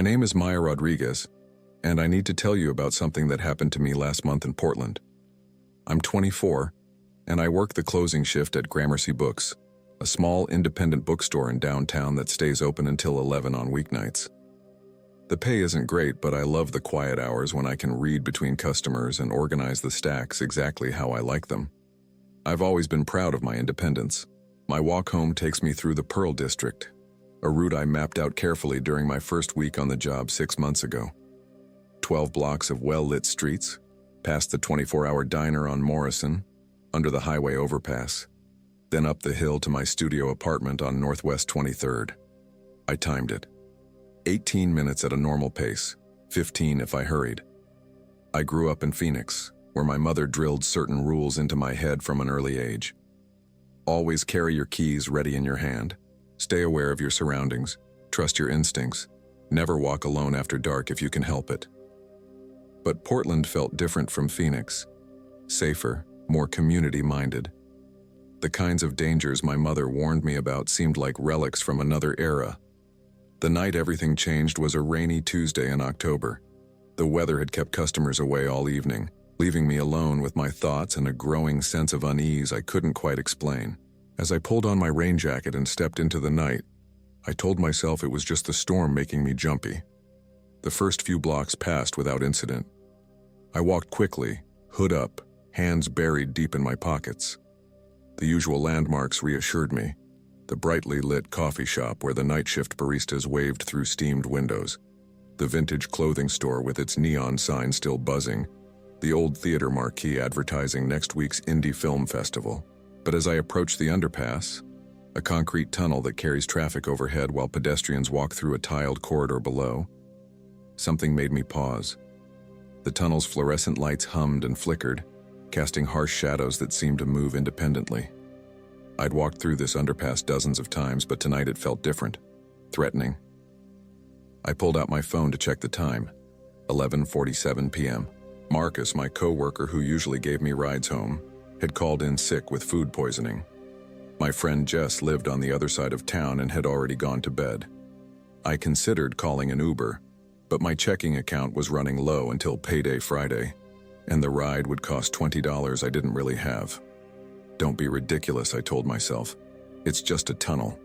My name is Maya Rodriguez, and I need to tell you about something that happened to me last month in Portland. I'm 24, and I work the closing shift at Gramercy Books, a small independent bookstore in downtown that stays open until 11 on weeknights. The pay isn't great, but I love the quiet hours when I can read between customers and organize the stacks exactly how I like them. I've always been proud of my independence. My walk home takes me through the Pearl District, a route I mapped out carefully during my first week on the job 6 months ago. 12 blocks of well-lit streets, past the 24-hour diner on Morrison, under the highway overpass, then up the hill to my studio apartment on Northwest 23rd. I timed it. 18 minutes at a normal pace, 15 if I hurried. I grew up in Phoenix, where my mother drilled certain rules into my head from an early age. Always carry your keys ready in your hand. Stay aware of your surroundings. Trust your instincts. Never walk alone after dark if you can help it. But Portland felt different from Phoenix. Safer, more community-minded. The kinds of dangers my mother warned me about seemed like relics from another era. The night everything changed was a rainy Tuesday in October. The weather had kept customers away all evening, leaving me alone with my thoughts and a growing sense of unease I couldn't quite explain. As I pulled on my rain jacket and stepped into the night, I told myself it was just the storm making me jumpy. The first few blocks passed without incident. I walked quickly, hood up, hands buried deep in my pockets. The usual landmarks reassured me. The brightly lit coffee shop where the night shift baristas waved through steamed windows. The vintage clothing store with its neon sign still buzzing. The old theater marquee advertising next week's indie film festival. But as I approached the underpass, a concrete tunnel that carries traffic overhead while pedestrians walk through a tiled corridor below, something made me pause. The tunnel's fluorescent lights hummed and flickered, casting harsh shadows that seemed to move independently. I'd walked through this underpass dozens of times, but tonight it felt different, threatening. I pulled out my phone to check the time, 11:47 p.m. Marcus, my co-worker who usually gave me rides home, had called in sick with food poisoning. My friend Jess lived on the other side of town and had already gone to bed. I considered calling an Uber, but my checking account was running low until payday Friday, and the ride would cost $20 I didn't really have. Don't be ridiculous, I told myself. It's just a tunnel.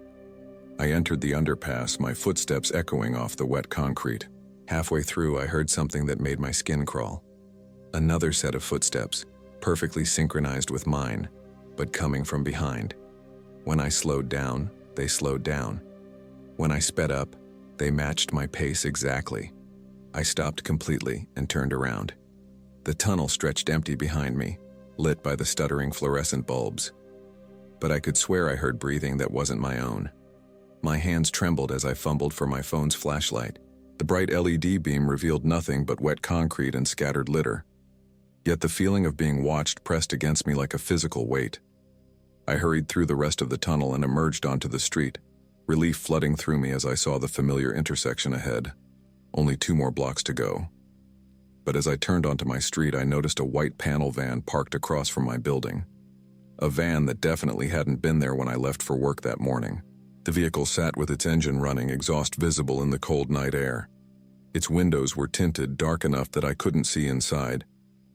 I entered the underpass, my footsteps echoing off the wet concrete. Halfway through, I heard something that made my skin crawl. Another set of footsteps, perfectly synchronized with mine, but coming from behind. When I slowed down, they slowed down. When I sped up, they matched my pace exactly. I stopped completely and turned around. The tunnel stretched empty behind me, lit by the stuttering fluorescent bulbs. But I could swear I heard breathing that wasn't my own. My hands trembled as I fumbled for my phone's flashlight. The bright LED beam revealed nothing but wet concrete and scattered litter. Yet the feeling of being watched pressed against me like a physical weight. I hurried through the rest of the tunnel and emerged onto the street, relief flooding through me as I saw the familiar intersection ahead. Only 2 more blocks to go. But as I turned onto my street, I noticed a white panel van parked across from my building. A van that definitely hadn't been there when I left for work that morning. The vehicle sat with its engine running, exhaust visible in the cold night air. Its windows were tinted dark enough that I couldn't see inside,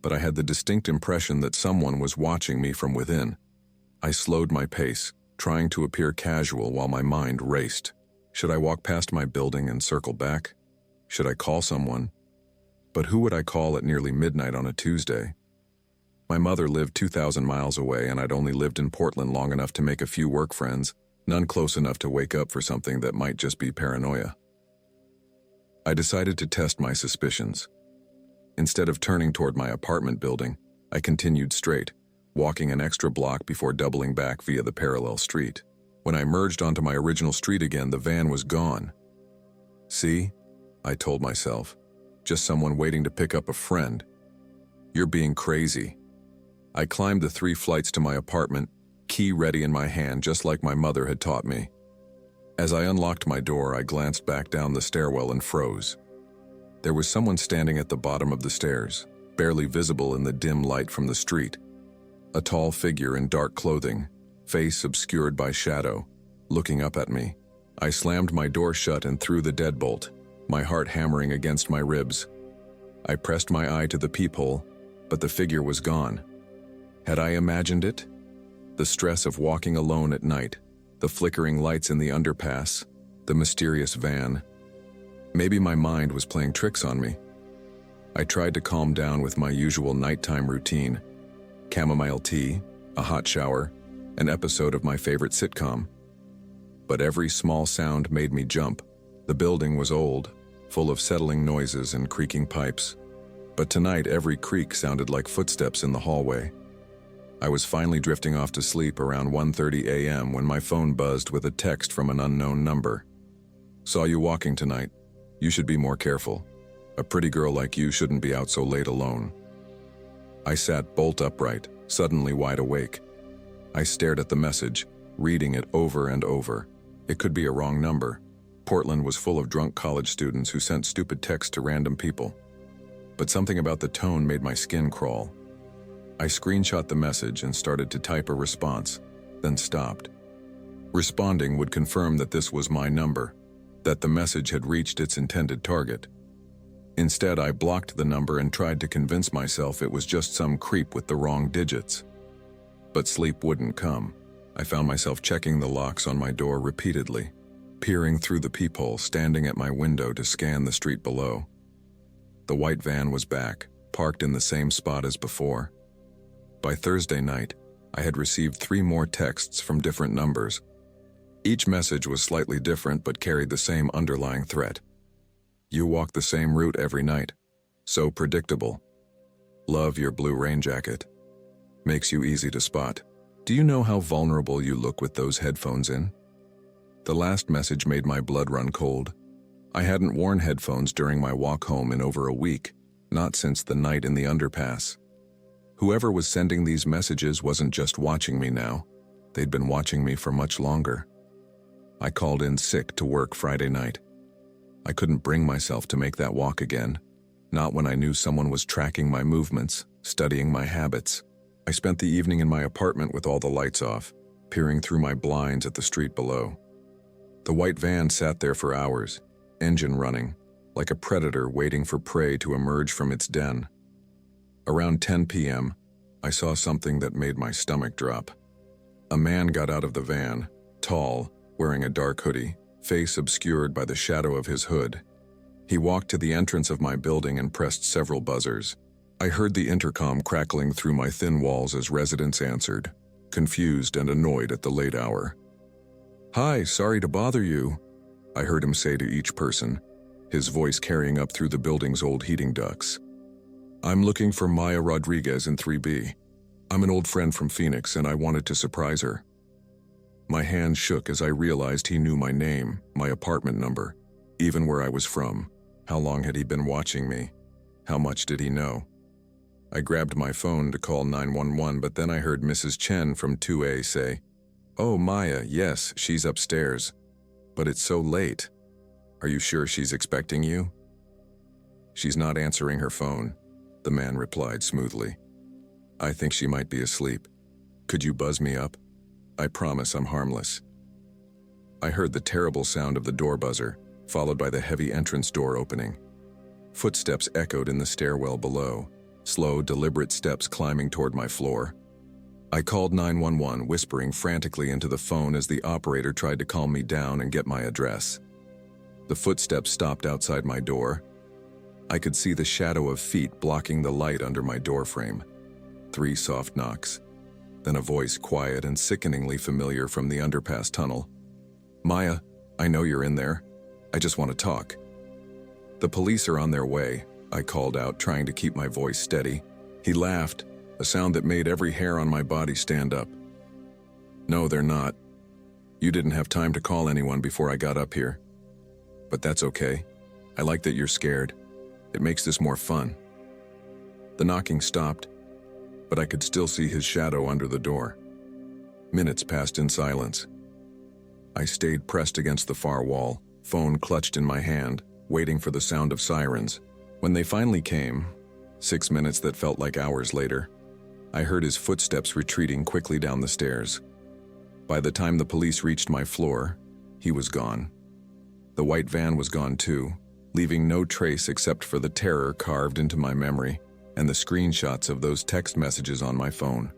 but I had the distinct impression that someone was watching me from within. I slowed my pace, trying to appear casual while my mind raced. Should I walk past my building and circle back? Should I call someone? But who would I call at nearly midnight on a Tuesday? My mother lived 2,000 miles away, and I'd only lived in Portland long enough to make a few work friends, none close enough to wake up for something that might just be paranoia. I decided to test my suspicions. Instead of turning toward my apartment building, I continued straight, walking an extra block before doubling back via the parallel street. When I merged onto my original street again, the van was gone. See? I told myself. Just someone waiting to pick up a friend. You're being crazy. I climbed the 3 flights to my apartment, key ready in my hand just like my mother had taught me. As I unlocked my door, I glanced back down the stairwell and froze. There was someone standing at the bottom of the stairs, barely visible in the dim light from the street. A tall figure in dark clothing, face obscured by shadow, looking up at me. I slammed my door shut and threw the deadbolt, my heart hammering against my ribs. I pressed my eye to the peephole, but the figure was gone. Had I imagined it? The stress of walking alone at night, the flickering lights in the underpass, the mysterious van. Maybe my mind was playing tricks on me. I tried to calm down with my usual nighttime routine: chamomile tea, a hot shower, an episode of my favorite sitcom. But every small sound made me jump. The building was old, full of settling noises and creaking pipes. But tonight every creak sounded like footsteps in the hallway. I was finally drifting off to sleep around 1:30 a.m. when my phone buzzed with a text from an unknown number. "Saw you walking tonight. You should be more careful. A pretty girl like you shouldn't be out so late alone." I sat bolt upright, suddenly wide awake. I stared at the message, reading it over and over. It could be a wrong number. Portland was full of drunk college students who sent stupid texts to random people. But something about the tone made my skin crawl. I screenshot the message and started to type a response, then stopped. Responding would confirm that this was my number, that the message had reached its intended target. Instead, I blocked the number and tried to convince myself it was just some creep with the wrong digits. But sleep wouldn't come. I found myself checking the locks on my door repeatedly, peering through the peephole, standing at my window to scan the street below. The white van was back, parked in the same spot as before. By Thursday night, I had received 3 more texts from different numbers. Each message was slightly different but carried the same underlying threat. "You walk the same route every night. So predictable. Love your blue rain jacket. Makes you easy to spot. Do you know how vulnerable you look with those headphones in?" The last message made my blood run cold. I hadn't worn headphones during my walk home in over a week, not since the night in the underpass. Whoever was sending these messages wasn't just watching me now. They'd been watching me for much longer. I called in sick to work Friday night. I couldn't bring myself to make that walk again, not when I knew someone was tracking my movements, studying my habits. I spent the evening in my apartment with all the lights off, peering through my blinds at the street below. The white van sat there for hours, engine running, like a predator waiting for prey to emerge from its den. Around 10 p.m., I saw something that made my stomach drop. A man got out of the van, tall, wearing a dark hoodie, face obscured by the shadow of his hood. He walked to the entrance of my building and pressed several buzzers. I heard the intercom crackling through my thin walls as residents answered, confused and annoyed at the late hour. "Hi, sorry to bother you," I heard him say to each person, his voice carrying up through the building's old heating ducts. "I'm looking for Maya Rodriguez in 3B. I'm an old friend from Phoenix and I wanted to surprise her." My hand shook as I realized he knew my name, my apartment number, even where I was from. How long had he been watching me? How much did he know? I grabbed my phone to call 911, but then I heard Mrs. Chen from 2A say, "Oh, Maya, yes, she's upstairs. But it's so late. Are you sure she's expecting you?" "She's not answering her phone," the man replied smoothly. "I think she might be asleep. Could you buzz me up? I promise I'm harmless." I heard the terrible sound of the door buzzer, followed by the heavy entrance door opening. Footsteps echoed in the stairwell below, slow, deliberate steps climbing toward my floor. I called 911, whispering frantically into the phone as the operator tried to calm me down and get my address. The footsteps stopped outside my door. I could see the shadow of feet blocking the light under my doorframe. 3 soft knocks. Then a voice, quiet and sickeningly familiar, from the underpass tunnel. "Maya, I know you're in there. I just want to talk." "The police are on their way," I called out, trying to keep my voice steady. He laughed, a sound that made every hair on my body stand up. "No, they're not. You didn't have time to call anyone before I got up here. But that's okay. I like that you're scared. It makes this more fun." The knocking stopped, but I could still see his shadow under the door. Minutes passed in silence. I stayed pressed against the far wall, phone clutched in my hand, waiting for the sound of sirens. When they finally came, 6 minutes that felt like hours later, I heard his footsteps retreating quickly down the stairs. By the time the police reached my floor, he was gone. The white van was gone too, leaving no trace except for the terror carved into my memory and the screenshots of those text messages on my phone.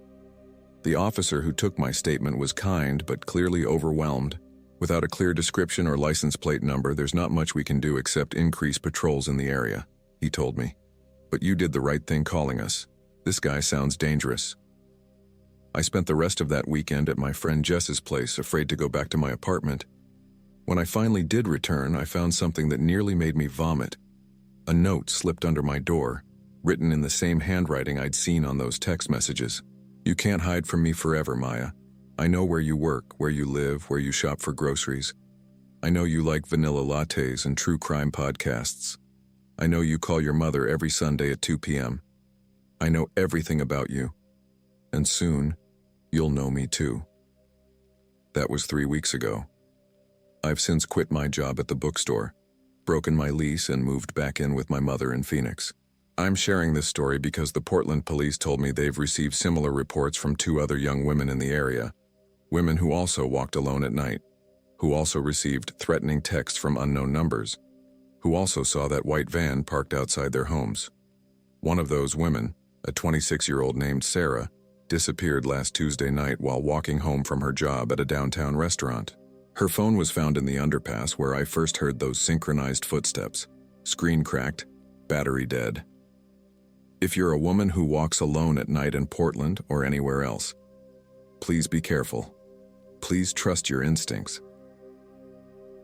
The officer who took my statement was kind but clearly overwhelmed. Without a clear description or license plate number, there's not much we can do except increase patrols in the area, he told me. But you did the right thing calling us. This guy sounds dangerous. I spent the rest of that weekend at my friend Jess's place, afraid to go back to my apartment. When I finally did return, I found something that nearly made me vomit. A note slipped under my door, written in the same handwriting I'd seen on those text messages. You can't hide from me forever, Maya. I know where you work, where you live, where you shop for groceries. I know you like vanilla lattes and true crime podcasts. I know you call your mother every Sunday at 2 p.m. I know everything about you. And soon, you'll know me too. That was 3 weeks ago. I've since quit my job at the bookstore, broken my lease, and moved back in with my mother in Phoenix. I'm sharing this story because the Portland police told me they've received similar reports from 2 other young women in the area, women who also walked alone at night, who also received threatening texts from unknown numbers, who also saw that white van parked outside their homes. One of those women, a 26-year-old named Sarah, disappeared last Tuesday night while walking home from her job at a downtown restaurant. Her phone was found in the underpass where I first heard those synchronized footsteps. Screen cracked, battery dead. If you're a woman who walks alone at night in Portland or anywhere else, please be careful. Please trust your instincts.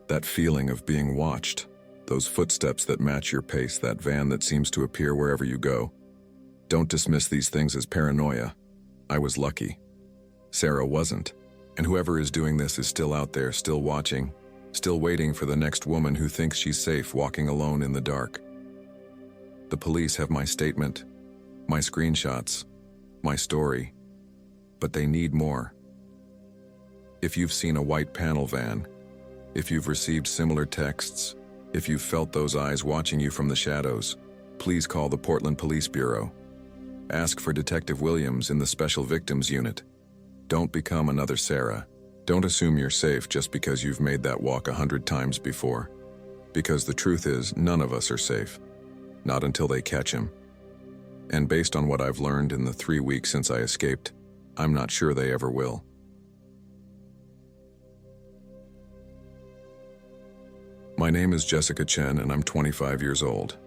That feeling of being watched, those footsteps that match your pace, that van that seems to appear wherever you go. Don't dismiss these things as paranoia. I was lucky. Sarah wasn't. And whoever is doing this is still out there, still watching, still waiting for the next woman who thinks she's safe walking alone in the dark. The police have my statement, my screenshots, my story, but they need more. If you've seen a white panel van, if you've received similar texts, if you've felt those eyes watching you from the shadows, please call the Portland Police Bureau. Ask for Detective Williams in the Special Victims Unit. Don't become another Sarah. Don't assume you're safe just because you've made that walk 100 times before. Because the truth is, none of us are safe. Not until they catch him. And based on what I've learned in the 3 weeks since I escaped, I'm not sure they ever will. My name is Jessica Chen and I'm 25 years old.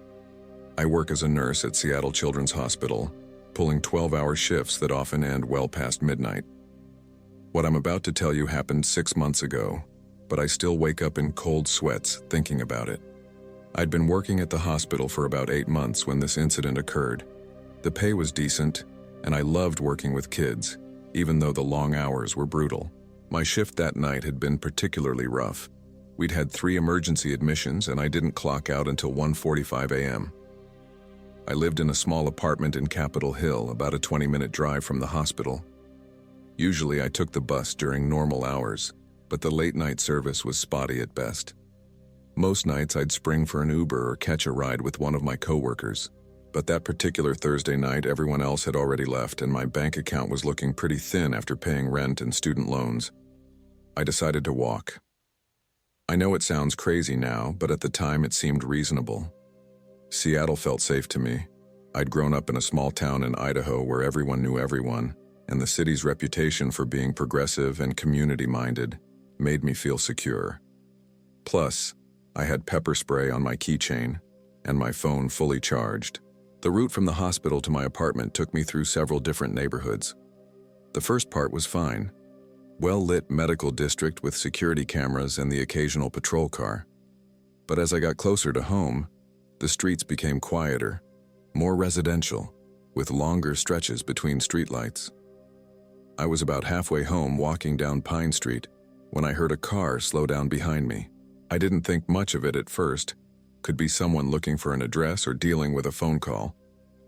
I work as a nurse at Seattle Children's Hospital, pulling 12-hour shifts that often end well past midnight. What I'm about to tell you happened 6 months ago, but I still wake up in cold sweats thinking about it. I'd been working at the hospital for about 8 months when this incident occurred. The pay was decent, and I loved working with kids, even though the long hours were brutal. My shift that night had been particularly rough. We'd had 3 emergency admissions, and I didn't clock out until 1:45 a.m. I lived in a small apartment in Capitol Hill, about a 20-minute drive from the hospital. Usually I took the bus during normal hours, but the late-night service was spotty at best. Most nights I'd spring for an Uber or catch a ride with one of my coworkers. But that particular Thursday night, everyone else had already left and my bank account was looking pretty thin after paying rent and student loans. I decided to walk. I know it sounds crazy now, but at the time it seemed reasonable. Seattle felt safe to me. I'd grown up in a small town in Idaho where everyone knew everyone, and the city's reputation for being progressive and community-minded made me feel secure. Plus, I had pepper spray on my keychain and my phone fully charged. The route from the hospital to my apartment took me through several different neighborhoods. The first part was fine. Well-lit medical district with security cameras and the occasional patrol car. But as I got closer to home, the streets became quieter, more residential, with longer stretches between streetlights. I was about halfway home walking down Pine Street when I heard a car slow down behind me. I didn't think much of it at first. Could be someone looking for an address or dealing with a phone call.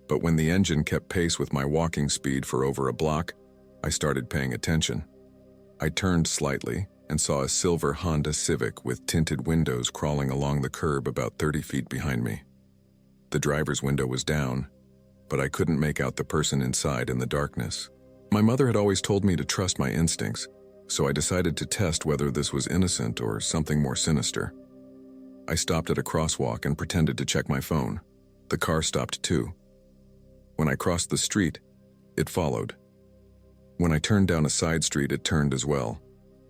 But when the engine kept pace with my walking speed for over a block, I started paying attention. I turned slightly and saw a silver Honda Civic with tinted windows crawling along the curb about 30 feet behind me. The driver's window was down, but I couldn't make out the person inside in the darkness. My mother had always told me to trust my instincts, so I decided to test whether this was innocent or something more sinister. I stopped at a crosswalk and pretended to check my phone. The car stopped too. When I crossed the street, it followed. When I turned down a side street, it turned as well.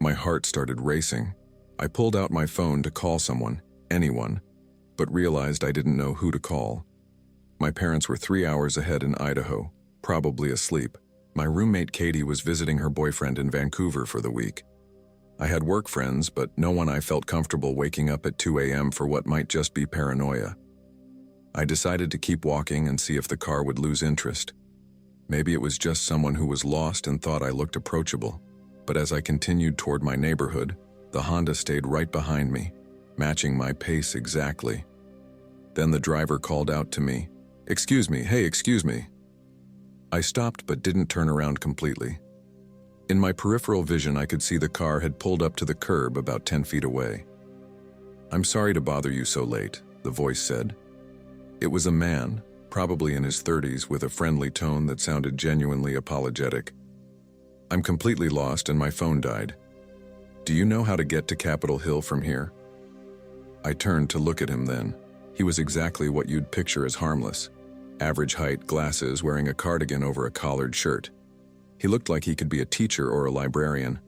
My heart started racing. I pulled out my phone to call someone, anyone, but realized I didn't know who to call. My parents were 3 hours ahead in Idaho, probably asleep. My roommate Katie was visiting her boyfriend in Vancouver for the week. I had work friends, but no one I felt comfortable waking up at 2 a.m. for what might just be paranoia. I decided to keep walking and see if the car would lose interest. Maybe it was just someone who was lost and thought I looked approachable. But as I continued toward my neighborhood, the Honda stayed right behind me, matching my pace exactly. Then the driver called out to me, "Excuse me, hey, excuse me." I stopped but didn't turn around completely. In my peripheral vision, I could see the car had pulled up to the curb about 10 feet away. "I'm sorry to bother you so late," the voice said. It was a man, probably in his 30s, with a friendly tone that sounded genuinely apologetic. "I'm completely lost and my phone died. Do you know how to get to Capitol Hill from here?" I turned to look at him then. He was exactly what you'd picture as harmless. Average height, glasses, wearing a cardigan over a collared shirt. He looked like he could be a teacher or a librarian.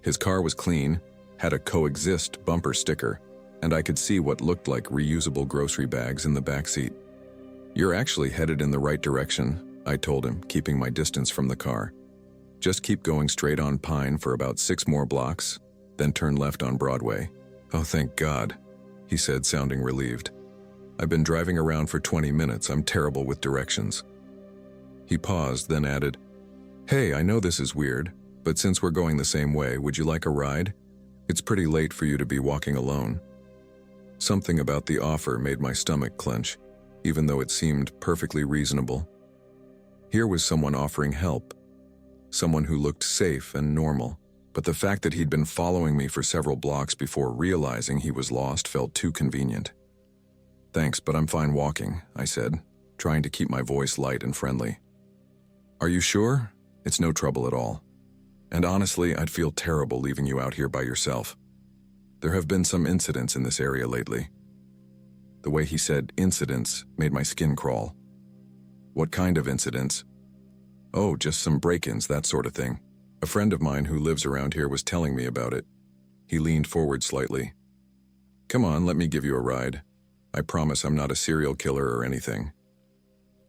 His car was clean, had a Coexist bumper sticker, and I could see what looked like reusable grocery bags in the back seat. "You're actually headed in the right direction," I told him, keeping my distance from the car. "Just keep going straight on Pine for about 6 more blocks, then turn left on Broadway." "Oh, thank God," he said, sounding relieved. "I've been driving around for 20 minutes. I'm terrible with directions." He paused, then added, "Hey, I know this is weird, but since we're going the same way, would you like a ride? It's pretty late for you to be walking alone." Something about the offer made my stomach clench, even though it seemed perfectly reasonable. Here was someone offering help, someone who looked safe and normal, but the fact that he'd been following me for several blocks before realizing he was lost felt too convenient. "Thanks, but I'm fine walking," I said, trying to keep my voice light and friendly. "Are you sure? It's no trouble at all. And honestly, I'd feel terrible leaving you out here by yourself. There have been some incidents in this area lately." The way he said incidents made my skin crawl. "What kind of incidents?" "Oh, just some break-ins, that sort of thing. A friend of mine who lives around here was telling me about it." He leaned forward slightly. "Come on, let me give you a ride. I promise I'm not a serial killer or anything."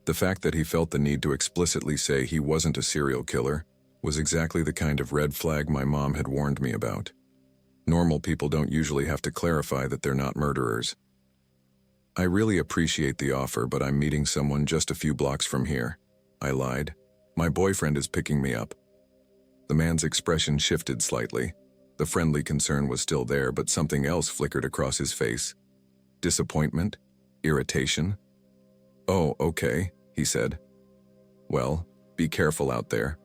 The fact that he felt the need to explicitly say he wasn't a serial killer was exactly the kind of red flag my mom had warned me about. Normal people don't usually have to clarify that they're not murderers. "I really appreciate the offer, but I'm meeting someone just a few blocks from here," I lied. "My boyfriend is picking me up." The man's expression shifted slightly. The friendly concern was still there, but something else flickered across his face. Disappointment? Irritation? "Oh, okay," he said. "Well, be careful out there."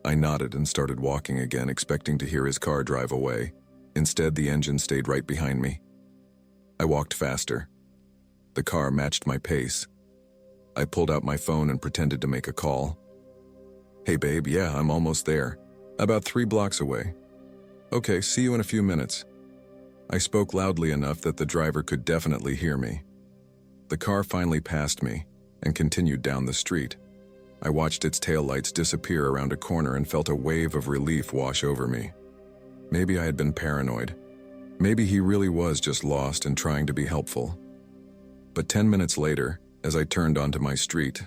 I nodded and started walking again, expecting to hear his car drive away. Instead, the engine stayed right behind me. I walked faster. The car matched my pace. I pulled out my phone and pretended to make a call. "Hey babe, yeah, I'm almost there. About 3 blocks away." "Okay, see you in a few minutes." I spoke loudly enough that the driver could definitely hear me. The car finally passed me and continued down the street. I watched its taillights disappear around a corner and felt a wave of relief wash over me. Maybe I had been paranoid. Maybe he really was just lost and trying to be helpful. But 10 minutes later, as I turned onto my street,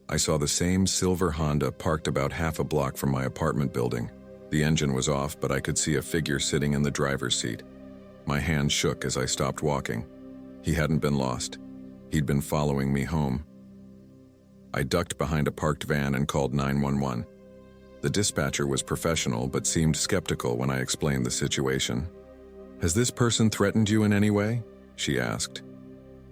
I saw the same silver Honda parked about half a block from my apartment building. The engine was off, but I could see a figure sitting in the driver's seat. My hand shook as I stopped walking. He hadn't been lost. He'd been following me home. I ducked behind a parked van and called 911. The dispatcher was professional but seemed skeptical when I explained the situation. "Has this person threatened you in any way?" she asked.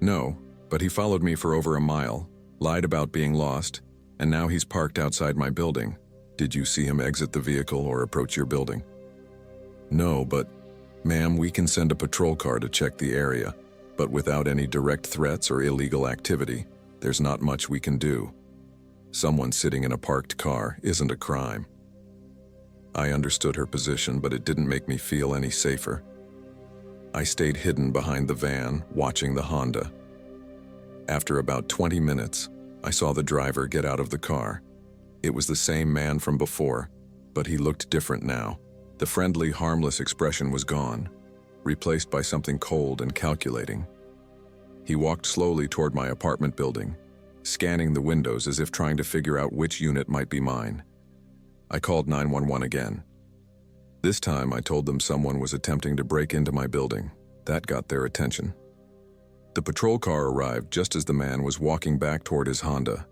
"No, but he followed me for over a mile, lied about being lost, and now he's parked outside my building. Did you see him exit the vehicle or approach your building?" "No, but, ma'am, we can send a patrol car to check the area, but without any direct threats or illegal activity, there's not much we can do. Someone sitting in a parked car isn't a crime." I understood her position, but it didn't make me feel any safer. I stayed hidden behind the van, watching the Honda. After about 20 minutes, I saw the driver get out of the car. It was the same man from before, but he looked different now. The friendly, harmless expression was gone, replaced by something cold and calculating. He walked slowly toward my apartment building, scanning the windows as if trying to figure out which unit might be mine. I called 911 again. This time, I told them someone was attempting to break into my building. That got their attention. The patrol car arrived just as the man was walking back toward his Honda.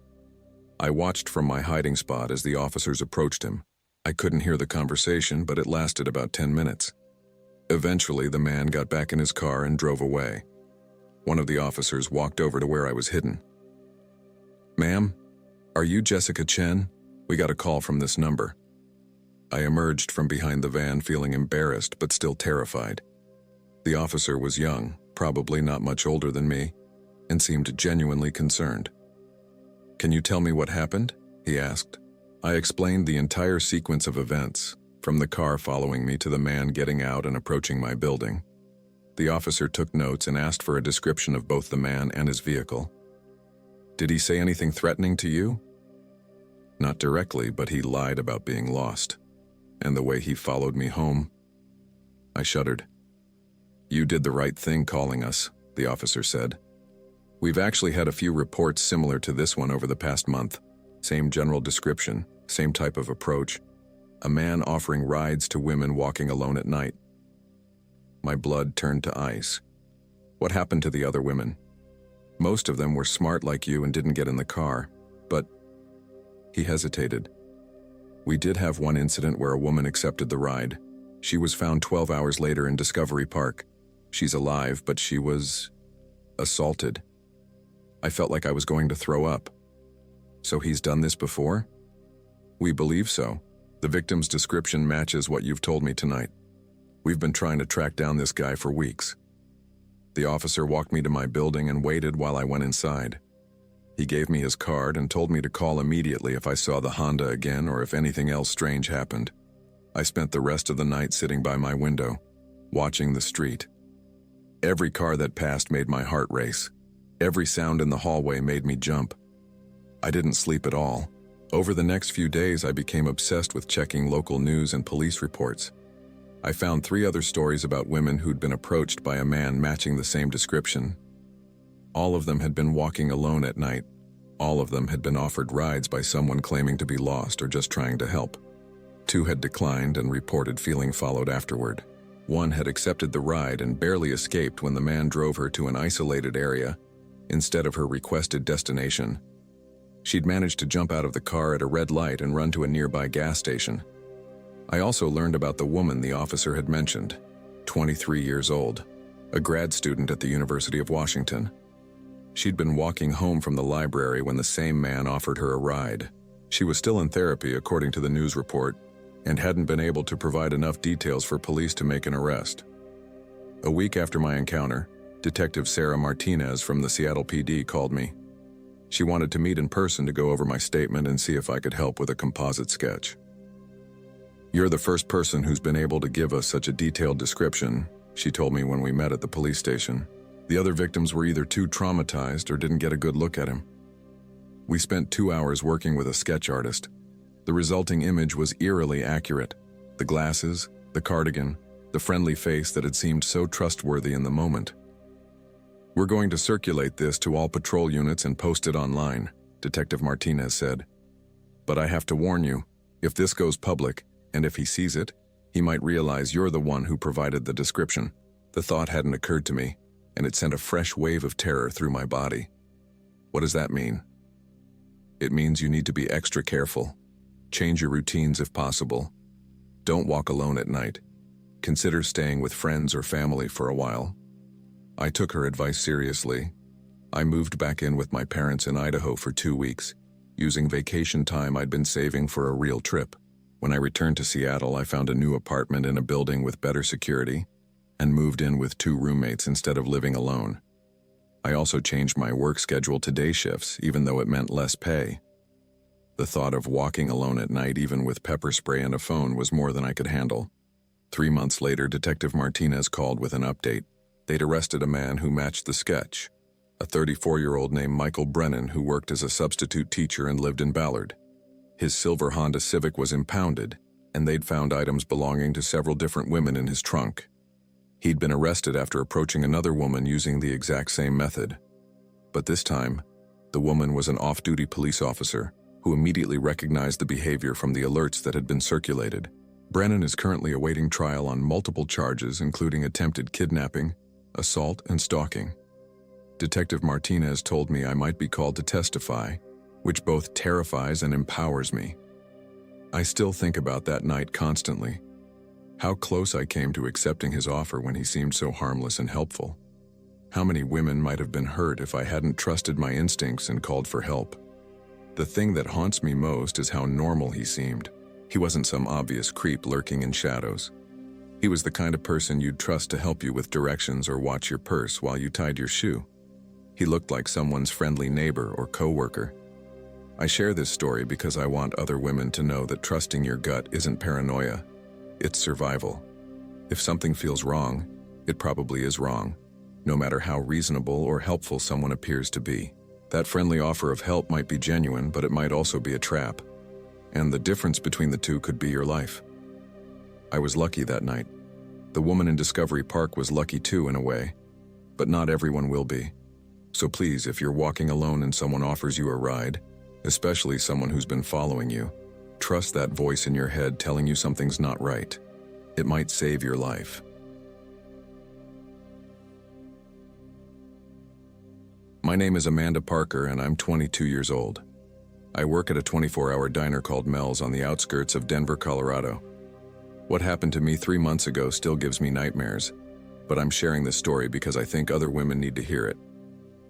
I watched from my hiding spot as the officers approached him. I couldn't hear the conversation, but it lasted about 10 minutes. Eventually, the man got back in his car and drove away. One of the officers walked over to where I was hidden. "Ma'am, are you Jessica Chen? We got a call from this number." I emerged from behind the van feeling embarrassed but still terrified. The officer was young, probably not much older than me, and seemed genuinely concerned. "Can you tell me what happened?" he asked. I explained the entire sequence of events, from the car following me to the man getting out and approaching my building. The officer took notes and asked for a description of both the man and his vehicle. "Did he say anything threatening to you?" "Not directly, but he lied about being lost. And the way he followed me home." I shuddered. "You did the right thing calling us," the officer said. "We've actually had a few reports similar to this one over the past month. Same general description, same type of approach. A man offering rides to women walking alone at night." My blood turned to ice. "What happened to the other women?" "Most of them were smart like you and didn't get in the car, but..." He hesitated. "We did have one incident where a woman accepted the ride. She was found 12 hours later in Discovery Park. She's alive, but she was assaulted." I felt like I was going to throw up. "So he's done this before?" "We believe so. The victim's description matches what you've told me tonight. We've been trying to track down this guy for weeks." The officer walked me to my building and waited while I went inside. He gave me his card and told me to call immediately if I saw the Honda again or if anything else strange happened. I spent the rest of the night sitting by my window, watching the street. Every car that passed made my heart race. Every sound in the hallway made me jump. I didn't sleep at all. Over the next few days, I became obsessed with checking local news and police reports. I found 3 other stories about women who'd been approached by a man matching the same description. All of them had been walking alone at night. All of them had been offered rides by someone claiming to be lost or just trying to help. 2 had declined and reported feeling followed afterward. 1 had accepted the ride and barely escaped when the man drove her to an isolated area instead of her requested destination. She'd managed to jump out of the car at a red light and run to a nearby gas station. I also learned about the woman the officer had mentioned, 23 years old, a grad student at the University of Washington. She'd been walking home from the library when the same man offered her a ride. She was still in therapy, according to the news report, and hadn't been able to provide enough details for police to make an arrest. A week after my encounter, Detective Sarah Martinez from the Seattle PD called me. She wanted to meet in person to go over my statement and see if I could help with a composite sketch. "You're the first person who's been able to give us such a detailed description," she told me when we met at the police station. "The other victims were either too traumatized or didn't get a good look at him." We spent 2 hours working with a sketch artist. The resulting image was eerily accurate. The glasses, the cardigan, the friendly face that had seemed so trustworthy in the moment. "We're going to circulate this to all patrol units and post it online," Detective Martinez said. "But I have to warn you, if this goes public, and if he sees it, he might realize you're the one who provided the description." The thought hadn't occurred to me, and it sent a fresh wave of terror through my body. "What does that mean?" "It means you need to be extra careful. Change your routines if possible. Don't walk alone at night. Consider staying with friends or family for a while." I took her advice seriously. I moved back in with my parents in Idaho for 2 weeks, using vacation time I'd been saving for a real trip. When I returned to Seattle, I found a new apartment in a building with better security and moved in with 2 roommates instead of living alone. I also changed my work schedule to day shifts, even though it meant less pay. The thought of walking alone at night, even with pepper spray and a phone, was more than I could handle. 3 months later, Detective Martinez called with an update. They'd arrested a man who matched the sketch, a 34-year-old named Michael Brennan who worked as a substitute teacher and lived in Ballard. His silver Honda Civic was impounded, and they'd found items belonging to several different women in his trunk. He'd been arrested after approaching another woman using the exact same method. But this time, the woman was an off-duty police officer who immediately recognized the behavior from the alerts that had been circulated. Brennan is currently awaiting trial on multiple charges, including attempted kidnapping, assault, and stalking. Detective Martinez told me I might be called to testify, which both terrifies and empowers me. I still think about that night constantly. How close I came to accepting his offer when he seemed so harmless and helpful. How many women might have been hurt if I hadn't trusted my instincts and called for help. The thing that haunts me most is how normal he seemed. He wasn't some obvious creep lurking in shadows. He was the kind of person you'd trust to help you with directions or watch your purse while you tied your shoe. He looked like someone's friendly neighbor or coworker. I share this story because I want other women to know that trusting your gut isn't paranoia, it's survival. If something feels wrong, it probably is wrong, no matter how reasonable or helpful someone appears to be. That friendly offer of help might be genuine, but it might also be a trap. And the difference between the two could be your life. I was lucky that night. The woman in Discovery Park was lucky too in a way, but not everyone will be. So please, if you're walking alone and someone offers you a ride, especially someone who's been following you, trust that voice in your head telling you something's not right. It might save your life. My name is Amanda Parker and I'm 22 years old. I work at a 24-hour diner called Mel's on the outskirts of Denver, Colorado. What happened to me 3 months ago still gives me nightmares, but I'm sharing this story because I think other women need to hear it.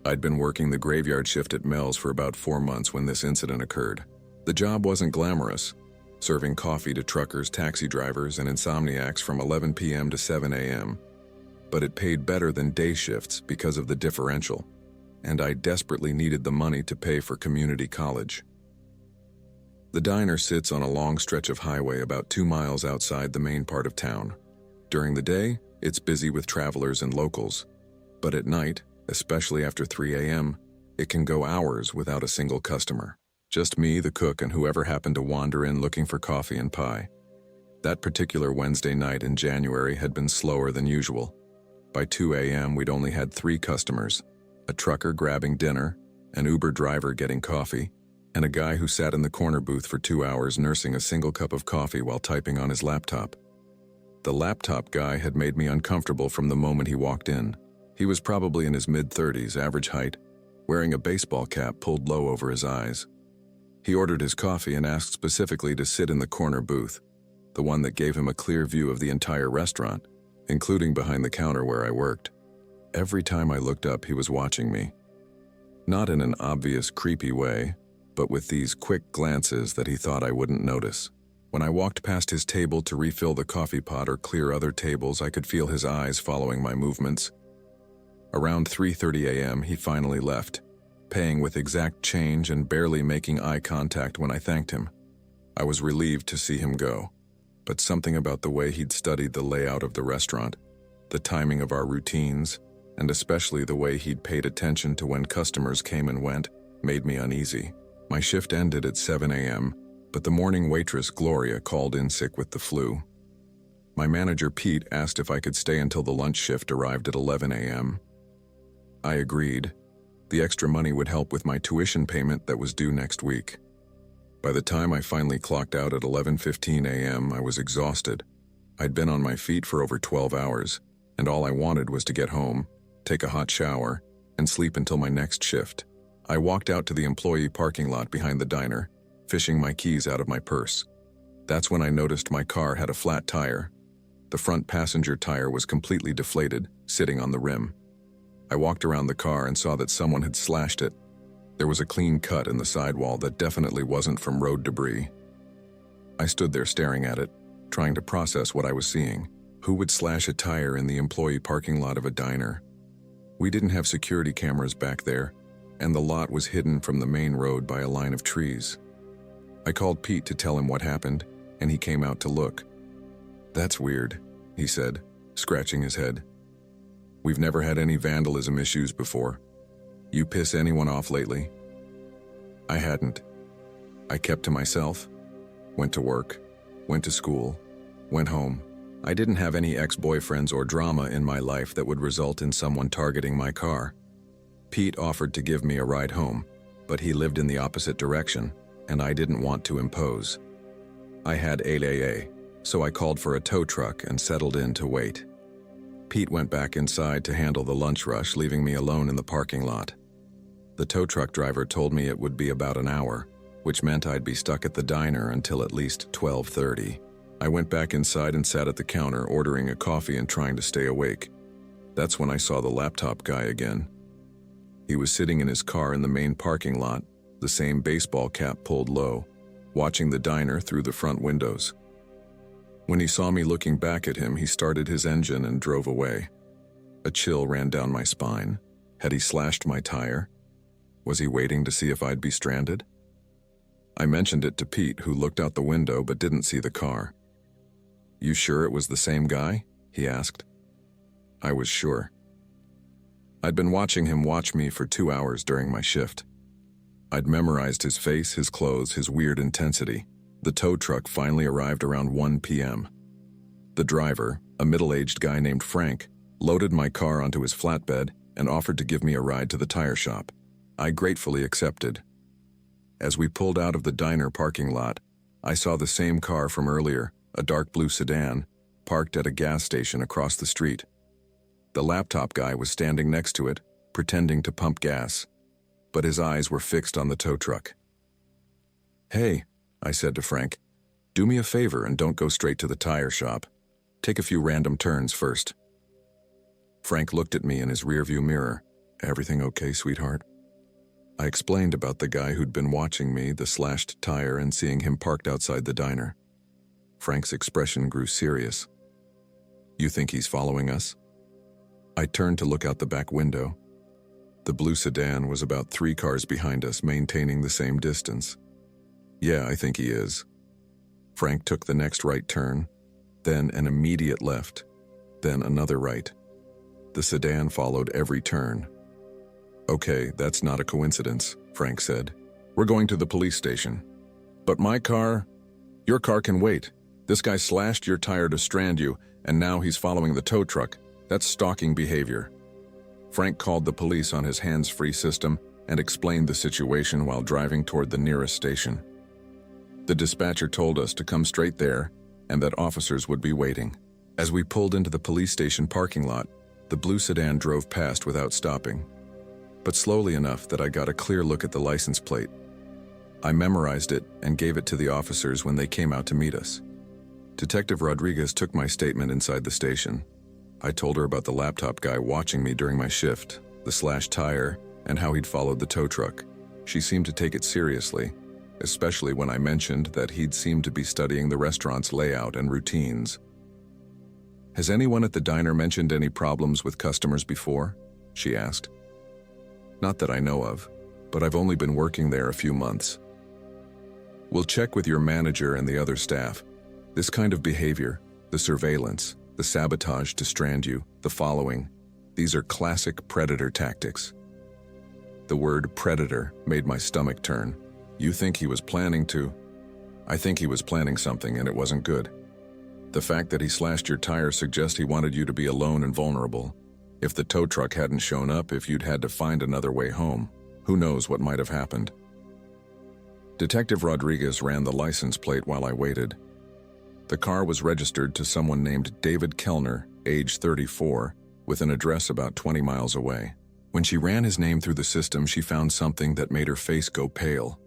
I'd been working the graveyard shift at Mel's for about 4 months when this incident occurred. The job wasn't glamorous, serving coffee to truckers, taxi drivers, and insomniacs from 11 p.m. to 7 a.m., but it paid better than day shifts because of the differential, and I desperately needed the money to pay for community college. The diner sits on a long stretch of highway about 2 miles outside the main part of town. During the day, it's busy with travelers and locals, but at night, especially after 3 a.m., it can go hours without a single customer. Just me, the cook, and whoever happened to wander in looking for coffee and pie. That particular Wednesday night in January had been slower than usual. By 2 a.m., we'd only had 3 customers: a trucker grabbing dinner, an Uber driver getting coffee, and a guy who sat in the corner booth for 2 hours nursing a single cup of coffee while typing on his laptop. The laptop guy had made me uncomfortable from the moment he walked in. He was probably in his mid-30s, average height, wearing a baseball cap pulled low over his eyes. He ordered his coffee and asked specifically to sit in the corner booth, the one that gave him a clear view of the entire restaurant, including behind the counter where I worked. Every time I looked up, he was watching me. Not in an obvious, creepy way, but with these quick glances that he thought I wouldn't notice. When I walked past his table to refill the coffee pot or clear other tables, I could feel his eyes following my movements. Around 3:30 a.m., he finally left, paying with exact change and barely making eye contact when I thanked him. I was relieved to see him go, but something about the way he'd studied the layout of the restaurant, the timing of our routines, and especially the way he'd paid attention to when customers came and went, made me uneasy. My shift ended at 7 a.m., but the morning waitress, Gloria, called in sick with the flu. My manager, Pete, asked if I could stay until the lunch shift arrived at 11 a.m. I agreed. The extra money would help with my tuition payment that was due next week. By the time I finally clocked out at 11:15 a.m., I was exhausted. I'd been on my feet for over 12 hours, and all I wanted was to get home, take a hot shower, and sleep until my next shift. I walked out to the employee parking lot behind the diner, fishing my keys out of my purse. That's when I noticed my car had a flat tire. The front passenger tire was completely deflated, sitting on the rim. I walked around the car and saw that someone had slashed it. There was a clean cut in the sidewall that definitely wasn't from road debris. I stood there staring at it, trying to process what I was seeing. Who would slash a tire in the employee parking lot of a diner? We didn't have security cameras back there, and the lot was hidden from the main road by a line of trees. I called Pete to tell him what happened, and he came out to look. "That's weird," he said, scratching his head. We've never had any vandalism issues before. You piss anyone off lately? I hadn't. I kept to myself, went to work, went to school, went home. I didn't have any ex-boyfriends or drama in my life that would result in someone targeting my car. Pete offered to give me a ride home, but he lived in the opposite direction, and I didn't want to impose. I had 8 so I called for a tow truck and settled in to wait. Pete went back inside to handle the lunch rush, leaving me alone in the parking lot. The tow truck driver told me it would be about an hour, which meant I'd be stuck at the diner until at least 12:30. I went back inside and sat at the counter, ordering a coffee and trying to stay awake. That's when I saw the laptop guy again. He was sitting in his car in the main parking lot, the same baseball cap pulled low, watching the diner through the front windows. When he saw me looking back at him, he started his engine and drove away. A chill ran down my spine. Had he slashed my tire? Was he waiting to see if I'd be stranded? I mentioned it to Pete, who looked out the window but didn't see the car. "You sure it was the same guy?" he asked. I was sure. I'd been watching him watch me for 2 hours during my shift. I'd memorized his face, his clothes, his weird intensity. The tow truck finally arrived around 1 p.m. The driver, a middle-aged guy named Frank, loaded my car onto his flatbed and offered to give me a ride to the tire shop. I gratefully accepted. As we pulled out of the diner parking lot, I saw the same car from earlier, a dark blue sedan, parked at a gas station across the street. The laptop guy was standing next to it, pretending to pump gas, but his eyes were fixed on the tow truck. "Hey," I said to Frank, "do me a favor and don't go straight to the tire shop. Take a few random turns first." Frank looked at me in his rearview mirror. "Everything okay, sweetheart?" I explained about the guy who'd been watching me, the slashed tire, and seeing him parked outside the diner. Frank's expression grew serious. "You think he's following us?" I turned to look out the back window. The blue sedan was about 3 cars behind us, maintaining the same distance. "Yeah, I think he is." Frank took the next right turn, then an immediate left, then another right. The sedan followed every turn. "Okay, that's not a coincidence," Frank said. "We're going to the police station." "But your car can wait. This guy slashed your tire to strand you, and now he's following the tow truck. That's stalking behavior." Frank called the police on his hands-free system and explained the situation while driving toward the nearest station. The dispatcher told us to come straight there and that officers would be waiting. As we pulled into the police station parking lot, the blue sedan drove past without stopping, but slowly enough that I got a clear look at the license plate. I memorized it and gave it to the officers when they came out to meet us. Detective Rodriguez took my statement inside the station. I told her about the laptop guy watching me during my shift, the slashed tire, and how he'd followed the tow truck. She seemed to take it seriously, especially when I mentioned that he'd seemed to be studying the restaurant's layout and routines. "Has anyone at the diner mentioned any problems with customers before?" she asked. "Not that I know of, but I've only been working there a few months." "We'll check with your manager and the other staff. This kind of behavior, the surveillance, the sabotage to strand you, the following, these are classic predator tactics." The word predator made my stomach turn. "You think he was planning to?" "I think he was planning something and it wasn't good. The fact that he slashed your tire suggests he wanted you to be alone and vulnerable. If the tow truck hadn't shown up, if you'd had to find another way home, who knows what might have happened." Detective Rodriguez ran the license plate while I waited. The car was registered to someone named David Kellner, age 34, with an address about 20 miles away. When she ran his name through the system, she found something that made her face go pale.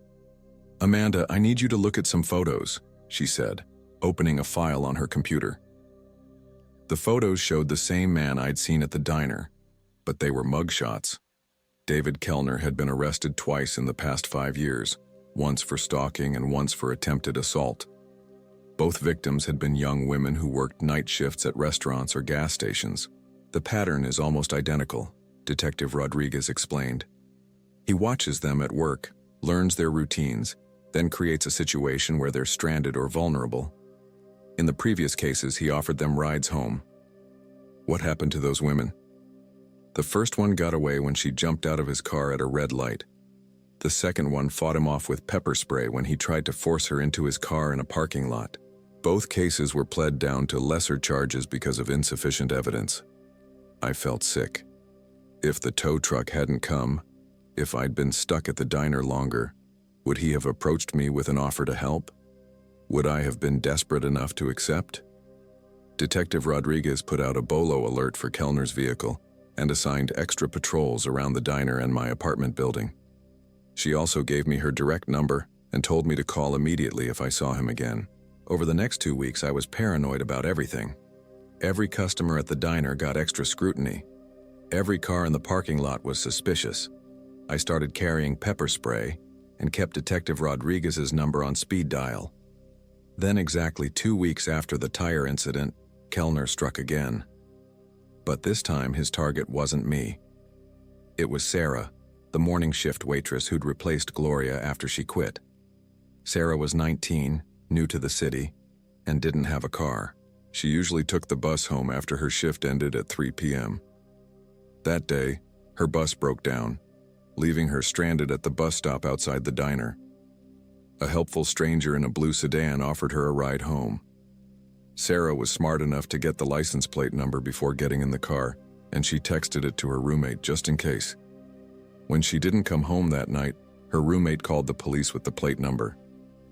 "Amanda, I need you to look at some photos," she said, opening a file on her computer. The photos showed the same man I'd seen at the diner, but they were mugshots. David Kellner had been arrested twice in the past 5 years, once for stalking and once for attempted assault. Both victims had been young women who worked night shifts at restaurants or gas stations. "The pattern is almost identical," Detective Rodriguez explained. "He watches them at work, learns their routines, then creates a situation where they're stranded or vulnerable. In the previous cases, he offered them rides home." "What happened to those women?" The first one got away when she jumped out of his car at a red light. The second one fought him off with pepper spray when he tried to force her into his car in a parking lot. Both cases were pled down to lesser charges because of insufficient evidence. I felt sick. If the tow truck hadn't come, if I'd been stuck at the diner longer, would he have approached me with an offer to help? Would I have been desperate enough to accept? Detective Rodriguez put out a BOLO alert for Kellner's vehicle and assigned extra patrols around the diner and my apartment building. She also gave me her direct number and told me to call immediately if I saw him again. Over the next 2 weeks, I was paranoid about everything. Every customer at the diner got extra scrutiny. Every car in the parking lot was suspicious. I started carrying pepper spray and kept Detective Rodriguez's number on speed dial. Then, exactly 2 weeks after the tire incident, Kellner struck again. But this time, his target wasn't me. It was Sarah, the morning shift waitress who'd replaced Gloria after she quit. Sarah was 19, new to the city, and didn't have a car. She usually took the bus home after her shift ended at 3 p.m. That day, her bus broke down, leaving her stranded at the bus stop outside the diner. A helpful stranger in a blue sedan offered her a ride home. Sarah was smart enough to get the license plate number before getting in the car, and she texted it to her roommate just in case. When she didn't come home that night, her roommate called the police with the plate number.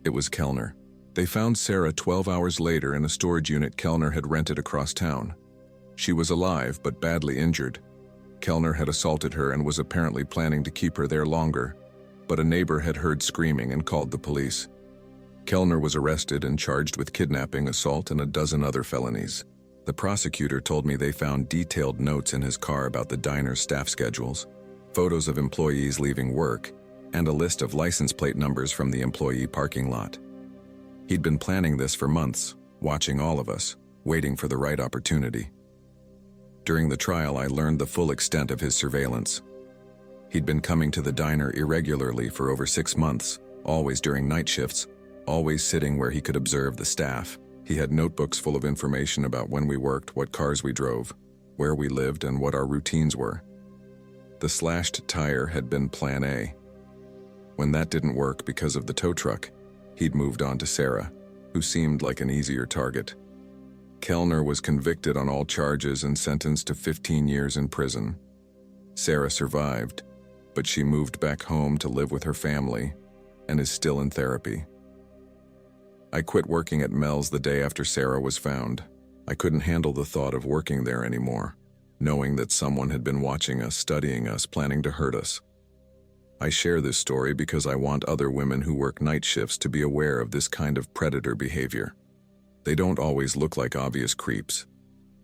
It was Kellner. They found Sarah 12 hours later in a storage unit Kellner had rented across town. She was alive but badly injured. Kellner had assaulted her and was apparently planning to keep her there longer, but a neighbor had heard screaming and called the police. Kellner was arrested and charged with kidnapping, assault, and a dozen other felonies. The prosecutor told me they found detailed notes in his car about the diner's staff schedules, photos of employees leaving work, and a list of license plate numbers from the employee parking lot. He'd been planning this for months, watching all of us, waiting for the right opportunity. During the trial, I learned the full extent of his surveillance. He'd been coming to the diner irregularly for over 6 months, always during night shifts, always sitting where he could observe the staff. He had notebooks full of information about when we worked, what cars we drove, where we lived, and what our routines were. The slashed tire had been Plan A. When that didn't work because of the tow truck, he'd moved on to Sarah, who seemed like an easier target. Kellner was convicted on all charges and sentenced to 15 years in prison. Sarah survived, but she moved back home to live with her family and is still in therapy. I quit working at Mel's the day after Sarah was found. I couldn't handle the thought of working there anymore, knowing that someone had been watching us, studying us, planning to hurt us. I share this story because I want other women who work night shifts to be aware of this kind of predator behavior. They don't always look like obvious creeps.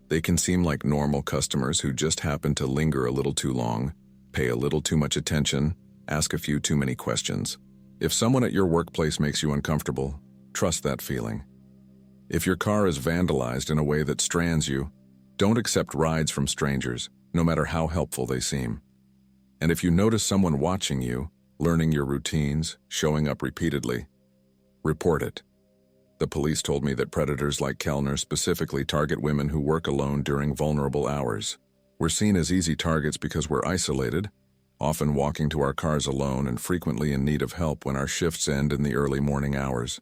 They can seem like normal customers who just happen to linger a little too long, pay a little too much attention, ask a few too many questions. If someone at your workplace makes you uncomfortable, trust that feeling. If your car is vandalized in a way that strands you, don't accept rides from strangers, no matter how helpful they seem. And if you notice someone watching you, learning your routines, showing up repeatedly, report it. The police told me that predators like Kellner specifically target women who work alone during vulnerable hours. We're seen as easy targets because we're isolated, often walking to our cars alone and frequently in need of help when our shifts end in the early morning hours.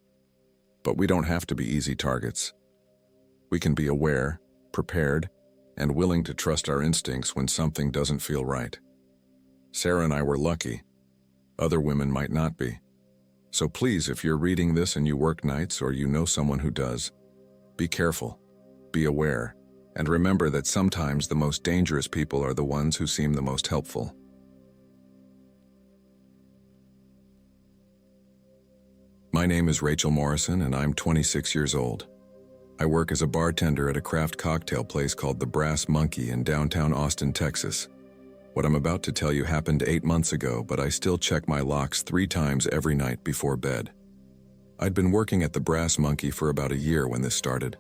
But we don't have to be easy targets. We can be aware, prepared, and willing to trust our instincts when something doesn't feel right. Sarah and I were lucky. Other women might not be. So please, if you're reading this and you work nights or you know someone who does, be careful, be aware, and remember that sometimes the most dangerous people are the ones who seem the most helpful. My name is Rachel Morrison and I'm 26 years old. I work as a bartender at a craft cocktail place called the Brass Monkey in downtown Austin, Texas. What I'm about to tell you happened 8 months ago, but I still check my locks 3 times every night before bed. I'd been working at the Brass Monkey for about a year when this started.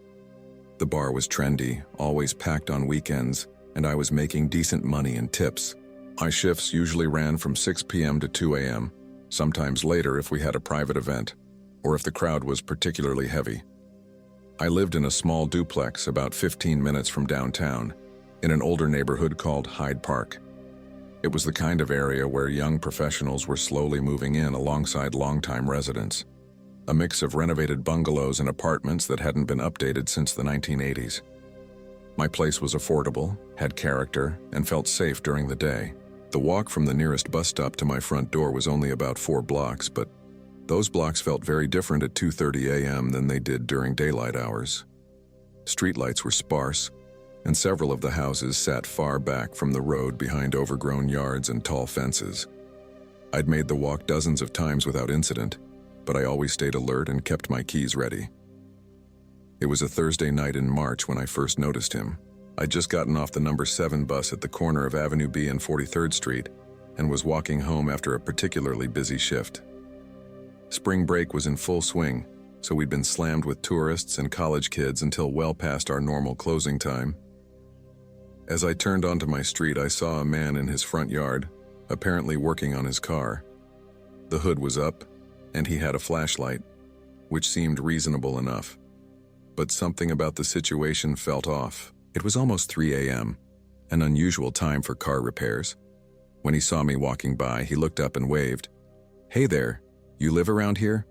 The bar was trendy, always packed on weekends, and I was making decent money in tips. My shifts usually ran from 6 p.m. to 2 a.m., sometimes later if we had a private event, or if the crowd was particularly heavy. I lived in a small duplex about 15 minutes from downtown, in an older neighborhood called Hyde Park. It was the kind of area where young professionals were slowly moving in alongside longtime residents. A mix of renovated bungalows and apartments that hadn't been updated since the 1980s. My place was affordable, had character, and felt safe during the day. The walk from the nearest bus stop to my front door was only about 4 blocks, but those blocks felt very different at 2:30 a.m. than they did during daylight hours. Streetlights were sparse, and several of the houses sat far back from the road behind overgrown yards and tall fences. I'd made the walk dozens of times without incident, but I always stayed alert and kept my keys ready. It was a Thursday night in March when I first noticed him. I'd just gotten off the number 7 bus at the corner of Avenue B and 43rd Street and was walking home after a particularly busy shift. Spring break was in full swing, so we'd been slammed with tourists and college kids until well past our normal closing time. As I turned onto my street, I saw a man in his front yard, apparently working on his car. The hood was up, and he had a flashlight, which seemed reasonable enough. But something about the situation felt off. It was almost 3 a.m., an unusual time for car repairs. When he saw me walking by, he looked up and waved. "Hey there, you live around here?"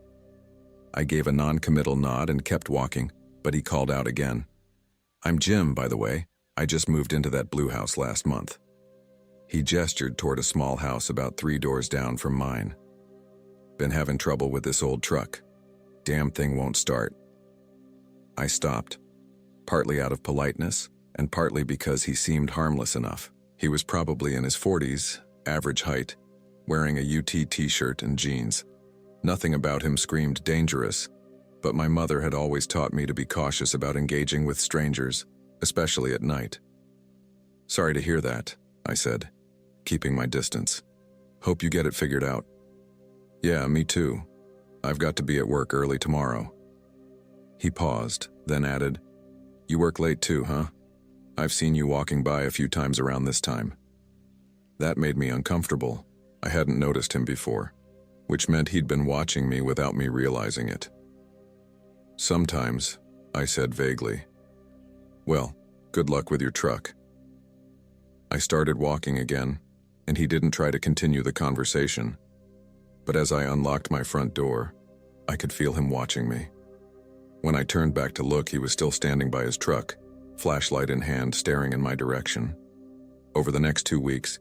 I gave a non-committal nod and kept walking, but he called out again. "I'm Jim, by the way. I just moved into that blue house last month." He gestured toward a small house about 3 doors down from mine. "Been having trouble with this old truck. Damn thing won't start." I stopped, partly out of politeness and partly because he seemed harmless enough. He was probably in his 40s, average height, wearing a UT t-shirt and jeans. Nothing about him screamed dangerous, but my mother had always taught me to be cautious about engaging with strangers, especially at night. "Sorry to hear that," I said, keeping my distance. "Hope you get it figured out." "Yeah, me too. I've got to be at work early tomorrow." He paused, then added, "You work late too, huh? I've seen you walking by a few times around this time." That made me uncomfortable. I hadn't noticed him before, which meant he'd been watching me without me realizing it. "Sometimes," I said vaguely. "Well, good luck with your truck." I started walking again, and he didn't try to continue the conversation. But as I unlocked my front door, I could feel him watching me. When I turned back to look, he was still standing by his truck, flashlight in hand, staring in my direction. Over the next 2 weeks,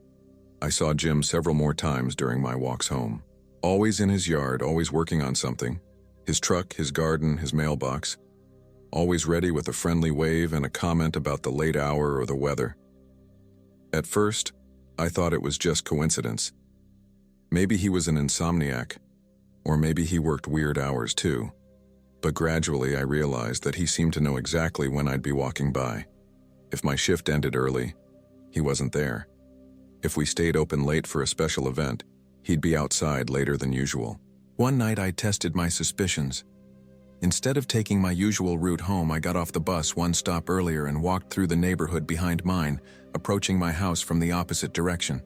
I saw Jim several more times during my walks home. Always in his yard, always working on something. His truck, his garden, his mailbox. Always ready with a friendly wave and a comment about the late hour or the weather. At first, I thought it was just coincidence. Maybe he was an insomniac, or maybe he worked weird hours too. But gradually I realized that he seemed to know exactly when I'd be walking by. If my shift ended early, he wasn't there. If we stayed open late for a special event, he'd be outside later than usual. One night I tested my suspicions. Instead of taking my usual route home, I got off the bus 1 stop earlier and walked through the neighborhood behind mine, approaching my house from the opposite direction.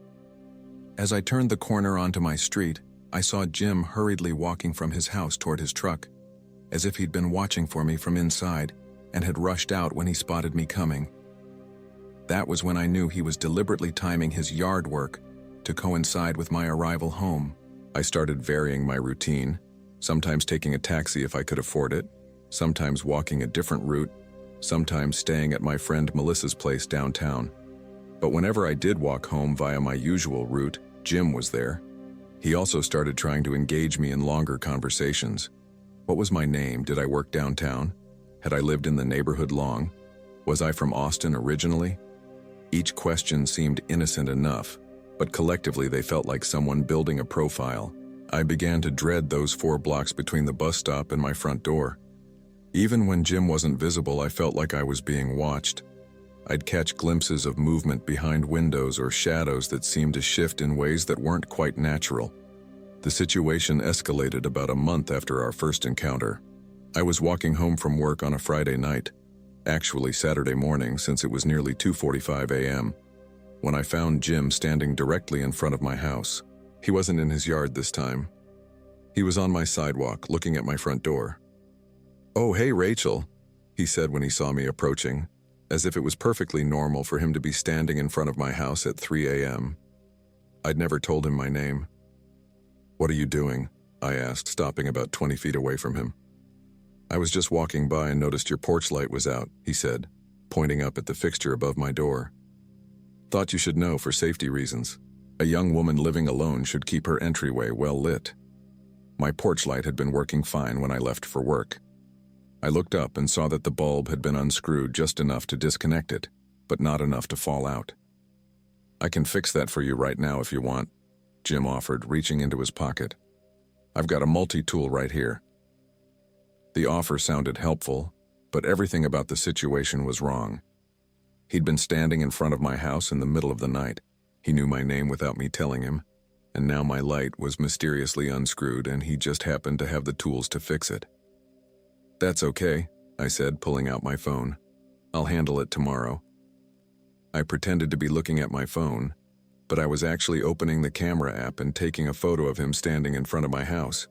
As I turned the corner onto my street, I saw Jim hurriedly walking from his house toward his truck, as if he'd been watching for me from inside and had rushed out when he spotted me coming. That was when I knew he was deliberately timing his yard work to coincide with my arrival home. I started varying my routine, sometimes taking a taxi if I could afford it, sometimes walking a different route, sometimes staying at my friend Melissa's place downtown. But whenever I did walk home via my usual route, Jim was there. He also started trying to engage me in longer conversations. What was my name? Did I work downtown? Had I lived in the neighborhood long? Was I from Austin originally? Each question seemed innocent enough, but collectively they felt like someone building a profile. I began to dread those 4 blocks between the bus stop and my front door. Even when Jim wasn't visible, I felt like I was being watched. I'd catch glimpses of movement behind windows or shadows that seemed to shift in ways that weren't quite natural. The situation escalated about a month after our first encounter. I was walking home from work on a Friday night, actually Saturday morning since it was nearly 2:45 a.m., when I found Jim standing directly in front of my house. He wasn't in his yard this time. He was on my sidewalk, looking at my front door. "Oh, hey, Rachel," he said when he saw me approaching, as if it was perfectly normal for him to be standing in front of my house at 3 a.m. I'd never told him my name. "What are you doing?" I asked, stopping about 20 feet away from him. "I was just walking by and noticed your porch light was out," he said, pointing up at the fixture above my door. "Thought you should know for safety reasons. A young woman living alone should keep her entryway well lit." My porch light had been working fine when I left for work. I looked up and saw that the bulb had been unscrewed just enough to disconnect it, but not enough to fall out. "I can fix that for you right now if you want," Jim offered, reaching into his pocket. "I've got a multi-tool right here." The offer sounded helpful, but everything about the situation was wrong. He'd been standing in front of my house in the middle of the night. He knew my name without me telling him, and now my light was mysteriously unscrewed and he just happened to have the tools to fix it. "That's okay," I said, pulling out my phone. "I'll handle it tomorrow." I pretended to be looking at my phone, but I was actually opening the camera app and taking a photo of him standing in front of my house.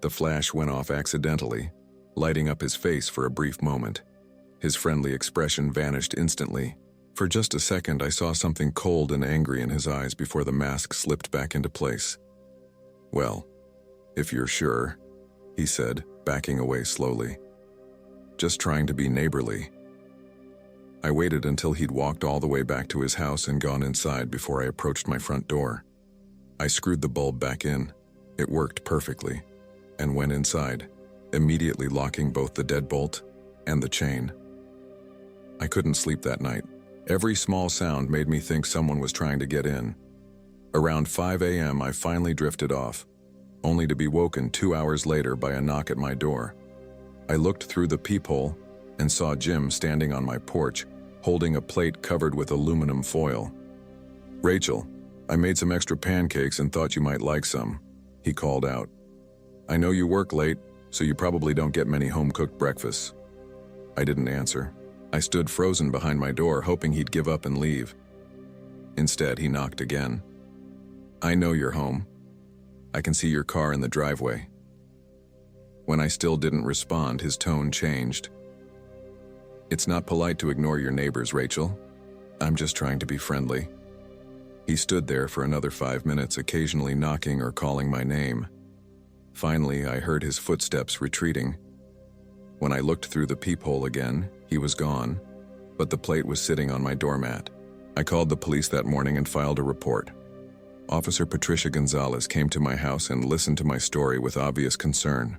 The flash went off accidentally, lighting up his face for a brief moment. His friendly expression vanished instantly. For just a second, I saw something cold and angry in his eyes before the mask slipped back into place. "Well, if you're sure," he said, backing away slowly. "Just trying to be neighborly." I waited until he'd walked all the way back to his house and gone inside before I approached my front door. I screwed the bulb back in. It worked perfectly, and went inside, immediately locking both the deadbolt and the chain. I couldn't sleep that night. Every small sound made me think someone was trying to get in. Around 5 a.m. I finally drifted off, only to be woken 2 hours later by a knock at my door. I looked through the peephole and saw Jim standing on my porch, holding a plate covered with aluminum foil. "Rachel, I made some extra pancakes and thought you might like some," he called out. "I know you work late, so you probably don't get many home-cooked breakfasts." I didn't answer. I stood frozen behind my door, hoping he'd give up and leave. Instead, he knocked again. "I know you're home. I can see your car in the driveway." When I still didn't respond, his tone changed. "It's not polite to ignore your neighbors, Rachel. I'm just trying to be friendly." He stood there for another 5 minutes, occasionally knocking or calling my name. Finally, I heard his footsteps retreating. When I looked through the peephole again, he was gone, but the plate was sitting on my doormat. I called the police that morning and filed a report. Officer Patricia Gonzalez came to my house and listened to my story with obvious concern.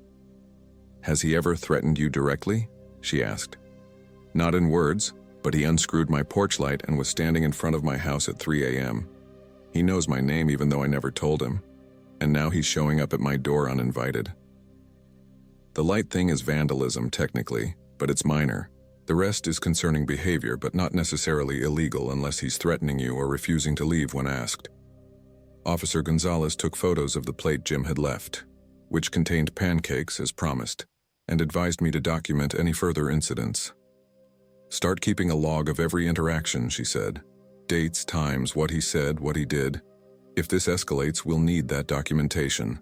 "Has he ever threatened you directly?" she asked. "Not in words, but he unscrewed my porch light and was standing in front of my house at 3 a.m. He knows my name even though I never told him, and now he's showing up at my door uninvited." The light thing is vandalism technically, but it's minor. The rest is concerning behavior, but not necessarily illegal unless he's threatening you or refusing to leave when asked. Officer Gonzalez took photos of the plate Jim had left, which contained pancakes as promised, and advised me to document any further incidents. "Start keeping a log of every interaction," she said. "Dates, times, what he said, what he did. If this escalates, we'll need that documentation."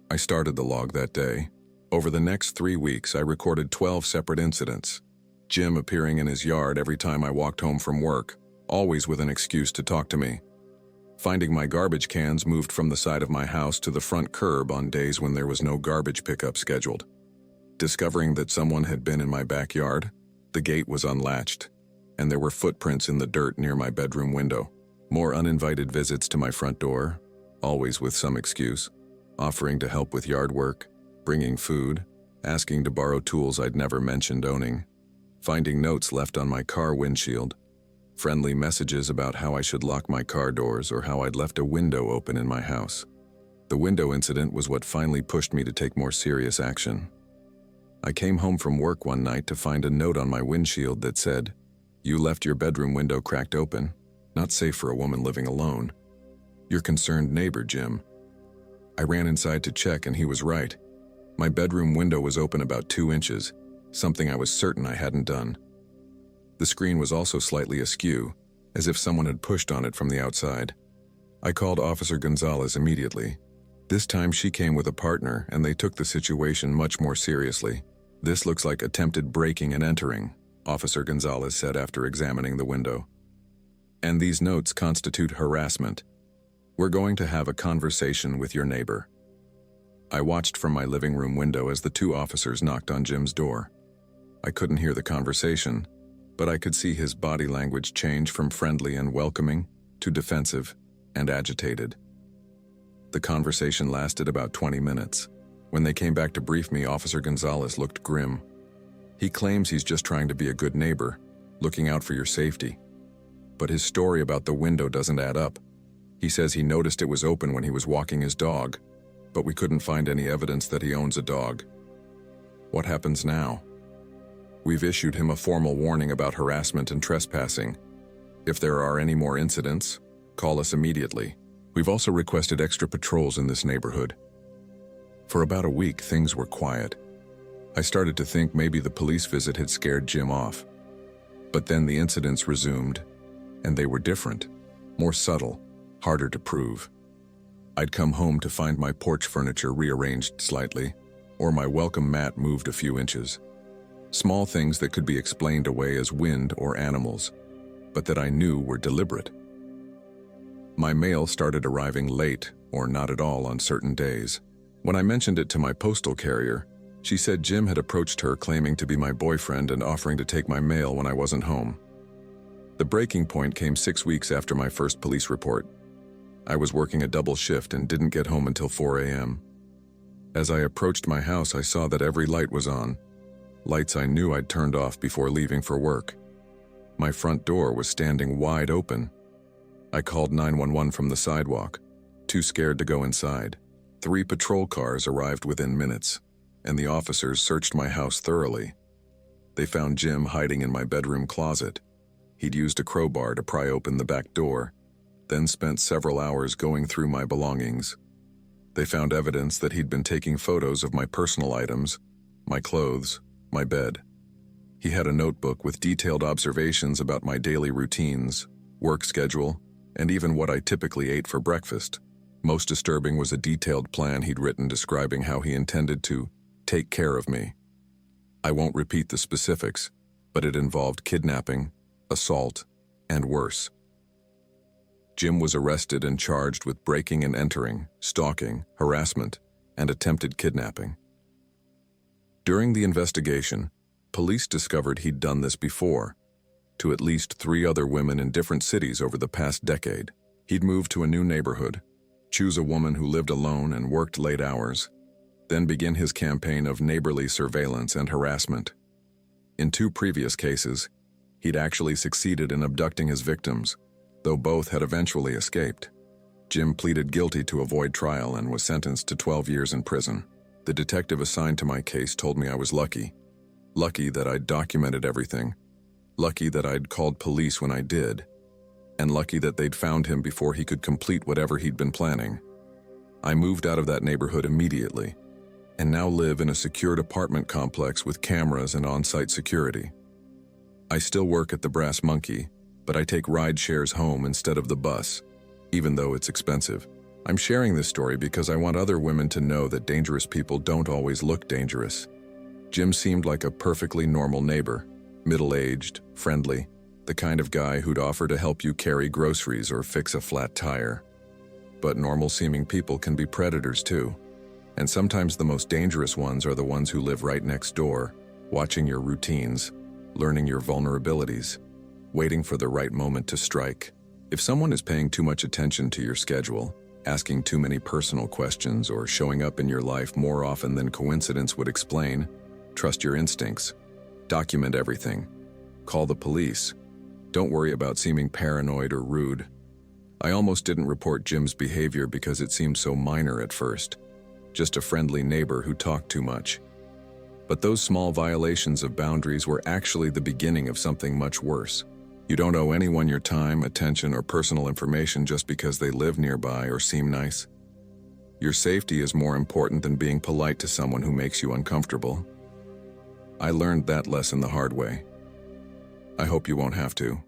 I started the log that day. Over the next 3 weeks, I recorded 12 separate incidents. Jim appearing in his yard every time I walked home from work, always with an excuse to talk to me. Finding my garbage cans moved from the side of my house to the front curb on days when there was no garbage pickup scheduled. Discovering that someone had been in my backyard. The gate was unlatched, and there were footprints in the dirt near my bedroom window. More uninvited visits to my front door, always with some excuse. Offering to help with yard work, bringing food, asking to borrow tools I'd never mentioned owning. Finding notes left on my car windshield. Friendly messages about how I should lock my car doors or how I'd left a window open in my house. The window incident was what finally pushed me to take more serious action. I came home from work one night to find a note on my windshield that said, "You left your bedroom window cracked open. Not safe for a woman living alone. Your concerned neighbor, Jim." I ran inside to check and he was right. My bedroom window was open about 2 inches, something I was certain I hadn't done. The screen was also slightly askew, as if someone had pushed on it from the outside. I called Officer Gonzalez immediately. This time she came with a partner and they took the situation much more seriously. "This looks like attempted breaking and entering," Officer Gonzalez said after examining the window. "And these notes constitute harassment. We're going to have a conversation with your neighbor." I watched from my living room window as the two officers knocked on Jim's door. I couldn't hear the conversation, but I could see his body language change from friendly and welcoming to defensive and agitated. The conversation lasted about 20 minutes. When they came back to brief me, Officer Gonzalez looked grim. He claims he's just trying to be a good neighbor, looking out for your safety. But his story about the window doesn't add up. He says he noticed it was open when he was walking his dog, but we couldn't find any evidence that he owns a dog. What happens now? We've issued him a formal warning about harassment and trespassing. If there are any more incidents, call us immediately. We've also requested extra patrols in this neighborhood. For about a week, things were quiet. I started to think maybe the police visit had scared Jim off. But then the incidents resumed, and they were different, more subtle, harder to prove. I'd come home to find my porch furniture rearranged slightly, or my welcome mat moved a few inches. Small things that could be explained away as wind or animals, but that I knew were deliberate. My mail started arriving late or not at all on certain days. When I mentioned it to my postal carrier, she said Jim had approached her claiming to be my boyfriend and offering to take my mail when I wasn't home. The breaking point came 6 weeks after my first police report. I was working a double shift and didn't get home until 4 a.m. As I approached my house, I saw that every light was on. Lights I knew I'd turned off before leaving for work. My front door was standing wide open. I called 911 from the sidewalk, too scared to go inside. 3 patrol cars arrived within minutes, and the officers searched my house thoroughly. They found Jim hiding in my bedroom closet. He'd used a crowbar to pry open the back door, then spent several hours going through my belongings. They found evidence that he'd been taking photos of my personal items, my clothes, my bed. He had a notebook with detailed observations about my daily routines, work schedule, and even what I typically ate for breakfast. Most disturbing was a detailed plan he'd written describing how he intended to take care of me. I won't repeat the specifics, but it involved kidnapping, assault, and worse. Jim was arrested and charged with breaking and entering, stalking, harassment, and attempted kidnapping. During the investigation, police discovered he'd done this before, to at least 3 other women in different cities over the past decade. He'd moved to a new neighborhood, choose a woman who lived alone and worked late hours, then begin his campaign of neighborly surveillance and harassment. In 2 previous cases, he'd actually succeeded in abducting his victims, though both had eventually escaped. Jim pleaded guilty to avoid trial and was sentenced to 12 years in prison. The detective assigned to my case told me I was lucky. Lucky that I'd documented everything. Lucky that I'd called police when I did. And lucky that they'd found him before he could complete whatever he'd been planning. I moved out of that neighborhood immediately, and now live in a secured apartment complex with cameras and on-site security. I still work at the Brass Monkey, but I take ride shares home instead of the bus, even though it's expensive. I'm sharing this story because I want other women to know that dangerous people don't always look dangerous. Jim seemed like a perfectly normal neighbor, middle-aged, friendly, the kind of guy who'd offer to help you carry groceries or fix a flat tire. But normal-seeming people can be predators too, and sometimes the most dangerous ones are the ones who live right next door, watching your routines, learning your vulnerabilities, waiting for the right moment to strike. If someone is paying too much attention to your schedule, asking too many personal questions, or showing up in your life more often than coincidence would explain, trust your instincts. Document everything. Call the police. Don't worry about seeming paranoid or rude. I almost didn't report Jim's behavior because it seemed so minor at first. Just a friendly neighbor who talked too much. But those small violations of boundaries were actually the beginning of something much worse. You don't owe anyone your time, attention, or personal information just because they live nearby or seem nice. Your safety is more important than being polite to someone who makes you uncomfortable. I learned that lesson the hard way. I hope you won't have to.